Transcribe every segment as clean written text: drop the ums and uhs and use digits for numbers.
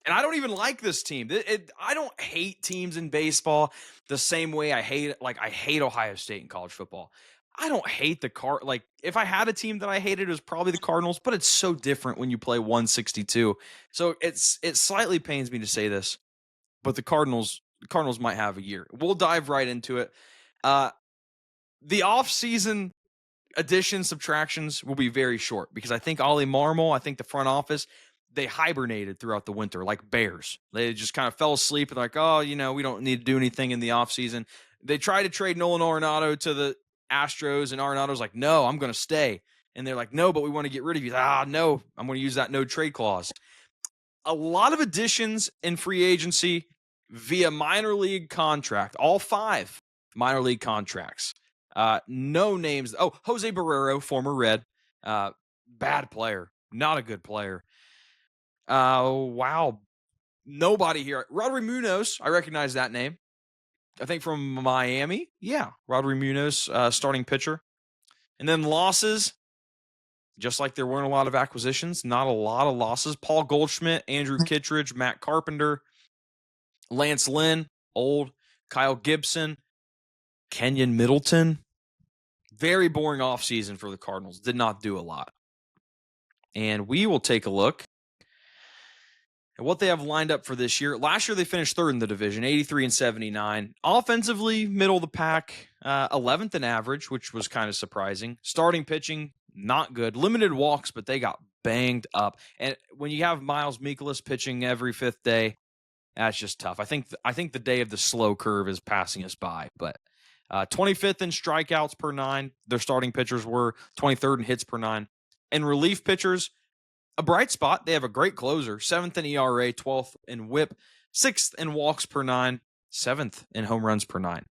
And I don't even like this team. I don't hate teams in baseball the same way I hate Ohio State in college football. I don't hate like if I had a team that I hated, it was probably the Cardinals, but it's so different when you play 162. So it slightly pains me to say this, but the Cardinals might have a year. We'll dive right into it. The offseason additions, subtractions will be very short because I think Ollie Marmol, I think the front office, they hibernated throughout the winter like bears. They just kind of fell asleep and like, oh, we don't need to do anything in the offseason. They tried to trade Nolan Arenado to the Astros, and Arenado's like, no, I'm going to stay. And they're like, no, but we want to get rid of you. No, I'm going to use that no trade clause. A lot of additions in free agency via minor league contract, all 5 minor league contracts. No names. Oh, Jose Barrero, former Red. Bad player. Not a good player. Wow. Nobody here. Rodri Munoz, I recognize that name. I think from Miami. Yeah, Rodri Munoz, starting pitcher. And then losses, just like there weren't a lot of acquisitions, not a lot of losses. Paul Goldschmidt, Andrew Kittredge, Matt Carpenter, Lance Lynn, old, Kyle Gibson, Kenyon Middleton. Very boring offseason for the Cardinals. Did not do a lot. And we will take a look at what they have lined up for this year. Last year, they finished 3rd in the division, 83 and 79. Offensively, middle of the pack, 11th in average, which was kind of surprising. Starting pitching, not good. Limited walks, but they got banged up. And when you have Miles Mikolas pitching every 5th day, that's just tough. I think the day of the slow curve is passing us by. But 25th in strikeouts per 9. Their starting pitchers were 23rd in hits per 9. And relief pitchers, a bright spot. They have a great closer. 7th in ERA, 12th in WHIP, 6th in walks per 9, 7th in home runs per 9.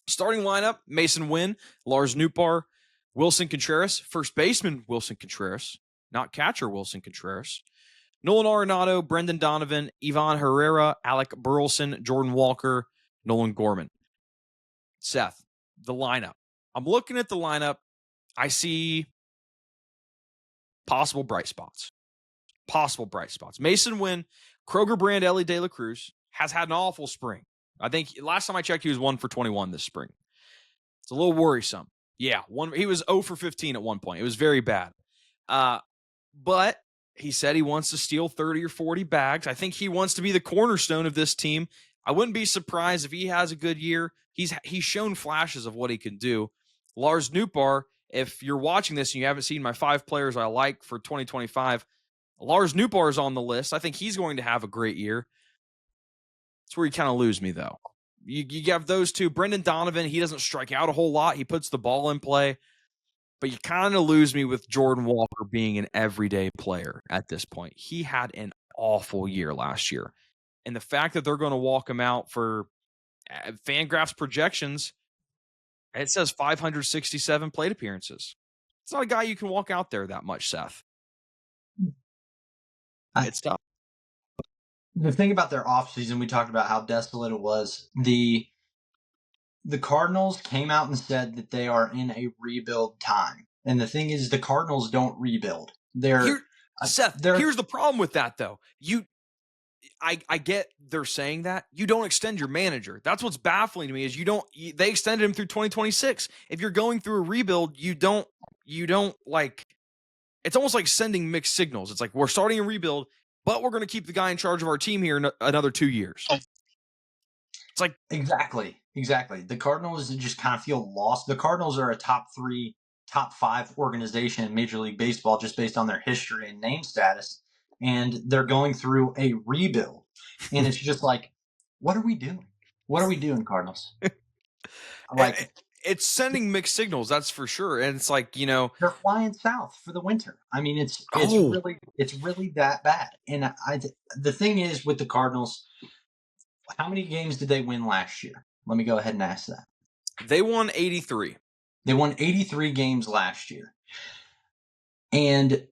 Starting lineup, Mason Wynn, Lars Nootbaar, Wilson Contreras, first baseman Wilson Contreras, not catcher Wilson Contreras, Nolan Arenado, Brendan Donovan, Ivan Herrera, Alec Burleson, Jordan Walker, Nolan Gorman. Seth, the lineup. I'm looking at the lineup. I see possible bright spots. Mason Wynn, Kroger brand Ellie De La Cruz has had an awful spring. I think last time I checked, he was 1 for 21 this spring. It's a little worrisome. Yeah, he was 0 for 15 at one point. It was very bad. But he said he wants to steal 30 or 40 bags. I think he wants to be the cornerstone of this team. I wouldn't be surprised if he has a good year. He's shown flashes of what he can do. Lars Nootbaar, if you're watching this and you haven't seen my 5 players I like for 2025, Lars Nootbaar is on the list. I think he's going to have a great year. That's where you kind of lose me, though. You have those two. Brendan Donovan, he doesn't strike out a whole lot. He puts the ball in play. But you kind of lose me with Jordan Walker being an everyday player at this point. He had an awful year last year. And the fact that they're going to walk him out for Fangraphs projections, it says 567 plate appearances. It's not a guy you can walk out there that much, Seth. It's tough. The thing about their offseason, we talked about how desolate it was. The Cardinals came out and said that they are in a rebuild time. And the thing is, the Cardinals don't rebuild. Seth, here's the problem with that, though. I get they're saying that. You don't extend your manager. That's what's baffling to me is they extended him through 2026. If you're going through a rebuild, you don't like, it's almost like sending mixed signals. It's like, we're starting a rebuild, but we're going to keep the guy in charge of our team here another 2 years. It's like, Exactly. The Cardinals just kind of feel lost. The Cardinals are a top 3, top 5 organization in Major League Baseball just based on their history and name status. And they're going through a rebuild. And it's just like, what are we doing? What are we doing, Cardinals? Like, it's sending mixed signals, that's for sure. And it's like, they're flying south for the winter. I mean, it's really that bad. And the thing is with the Cardinals, how many games did they win last year? Let me go ahead and ask that. They won 83. They won 83 games last year. And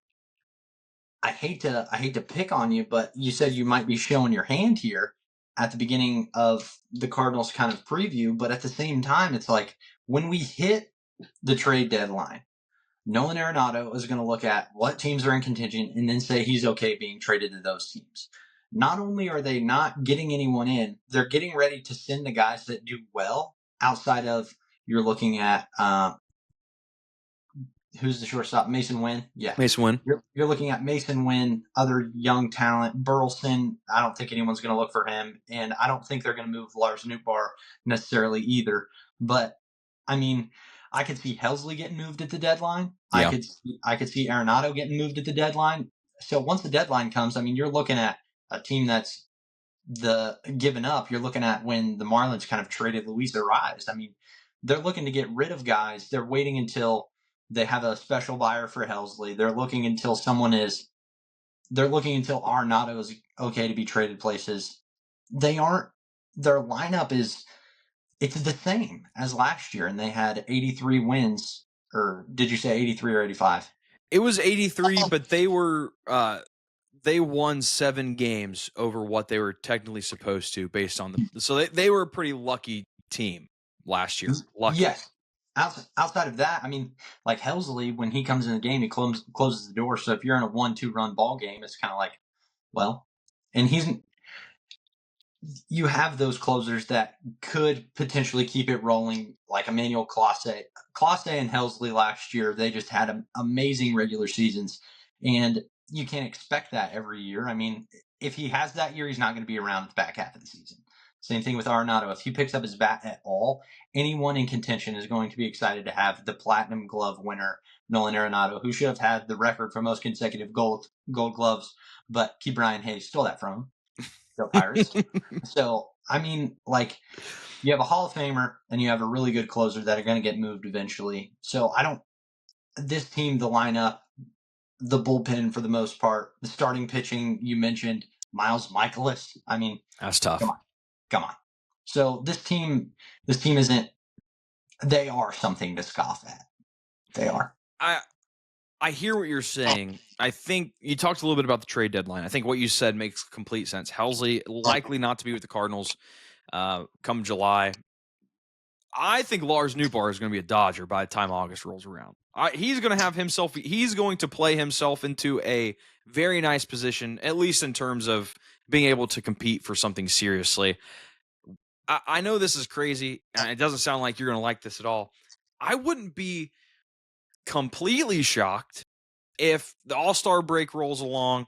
I hate to pick on you, but you said you might be showing your hand here at the beginning of the Cardinals kind of preview, but at the same time, it's like when we hit the trade deadline, Nolan Arenado is going to look at what teams are in contention and then say he's okay being traded to those teams. not only are they not getting anyone in, they're getting ready to send the guys that do well outside of you're looking at who's the shortstop? Mason Wynn. Yeah. Mason Wynn. You're looking at Mason Wynn, other young talent. Burleson, I don't think anyone's going to look for him. And I don't think they're going to move Lars Nootbaar necessarily either. But, I mean, I could see Helsley getting moved at the deadline. Yeah. I could see Arenado getting moved at the deadline. So once the deadline comes, I mean, you're looking at a team that's given up. You're looking at when the Marlins kind of traded Luis Ariz. I mean, they're looking to get rid of guys. They're waiting until they have a special buyer for Helsley. They're looking until Arenado is okay to be traded places. They aren't. Their lineup it's the same as last year, and they had 83 wins. Or did you say 83 or 85? It was 83, but they won 7 games over what they were technically supposed to based on so they were a pretty lucky team last year. Lucky. Yes. Outside of that, I mean, like Helsley, when he comes in the game, he closes the door. So if you're in a 1-2 run ball game, it's kind of like, well, and you have those closers that could potentially keep it rolling, like Emmanuel Clase. Clase and Helsley last year, they just had amazing regular seasons, and you can't expect that every year. I mean, if he has that year, he's not going to be around the back half of the season. Same thing with Arenado. If he picks up his bat at all, anyone in contention is going to be excited to have the Platinum Glove winner, Nolan Arenado, who should have had the record for most consecutive gold gloves, but Key Brian Hayes stole that from him. Go Pirates. So, I mean, like, you have a Hall of Famer and you have a really good closer that are going to get moved eventually. So, this team, the lineup, the bullpen for the most part, the starting pitching you mentioned, Miles Michaelis. I mean, that's tough. Come on. So this team isn't. They are something to scoff at. They are. I hear what you're saying. I think you talked a little bit about the trade deadline. I think what you said makes complete sense. Helsley likely not to be with the Cardinals come July. I think Lars Nootbaar is going to be a Dodger by the time August rolls around. He's going to play himself into a very nice position, at least in terms of being able to compete for something seriously. I know this is crazy, and it doesn't sound like you're going to like this at all. I wouldn't be completely shocked if the All-Star break rolls along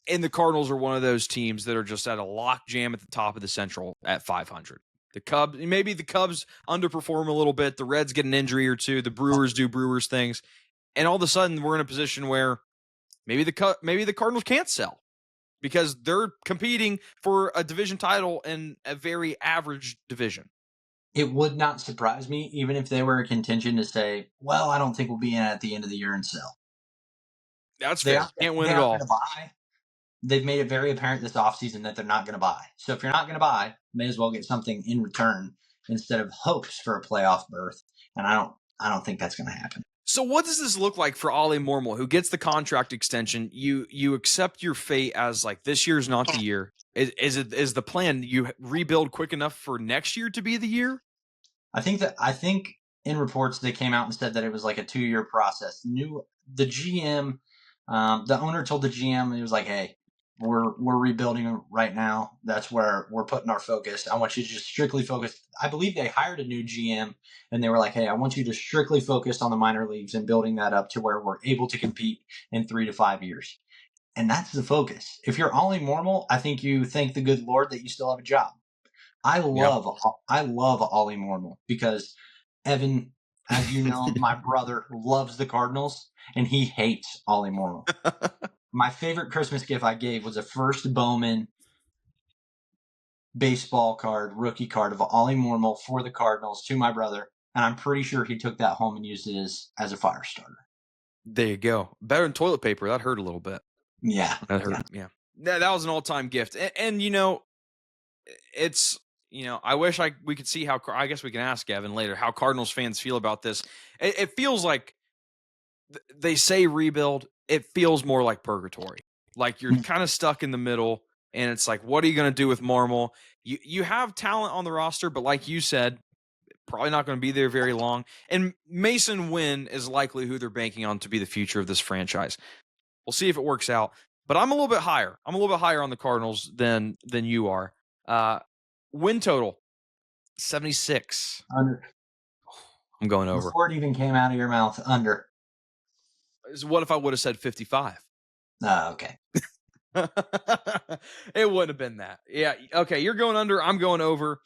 and the Cardinals are one of those teams that are just at a lock jam at the top of the Central at 500. The Cubs underperform a little bit. The Reds get an injury or two. The Brewers do Brewers things. And all of a sudden, we're in a position where maybe the Cardinals can't sell because they're competing for a division title in a very average division. It would not surprise me, even if they were a contention, to say, well, I don't think we'll be in at the end of the year and sell. That's fair. Can't win at all. They've made it very apparent this offseason that they're not going to buy. So if you're not going to buy, may as well get something in return instead of hopes for a playoff berth. And I don't think that's going to happen. So what does this look like for Ollie Mormel, who gets the contract extension? You accept your fate as like this year's not the year. Is the plan you rebuild quick enough for next year to be the year? I think in reports they came out and said that it was like a 2-year process. The GM, the owner told the GM, he was like, hey, we're rebuilding right now. That's where we're putting our focus. I want you to just strictly focus. I believe they hired a new GM and they were like, hey, I want you to strictly focus on the minor leagues and building that up to where we're able to compete in 3 to 5 years. And that's the focus. If you're Ollie Mormel, I think you thank the good Lord that you still have a job. I love Ollie Mormel because Evan, as you know, my brother loves the Cardinals and he hates Ollie Mormel. My favorite Christmas gift I gave was a first Bowman baseball card, rookie card of Ollie Mormel for the Cardinals to my brother. And I'm pretty sure he took that home and used it as a fire starter. There you go. Better than toilet paper. That hurt a little bit. Yeah. That hurt. Yeah. That was an all-time gift. And you know, it's, you know, I wish we could see how, I guess we can ask Evan later, how Cardinals fans feel about this. It feels like they say rebuild. It feels more like purgatory. Like you're kind of stuck in the middle and it's like, what are you going to do with Mormel? You have talent on the roster, but like you said, probably not going to be there very long. And Mason Wynn is likely who they're banking on to be the future of this franchise. We'll see if it works out. but I'm a little bit higher. I'm a little bit higher on the Cardinals than you are. Win total 76. Under. I'm going over. Before it even came out of your mouth, under. What if I would have said 55? Okay. It wouldn't have been that. Yeah. Okay. You're going under. I'm going over.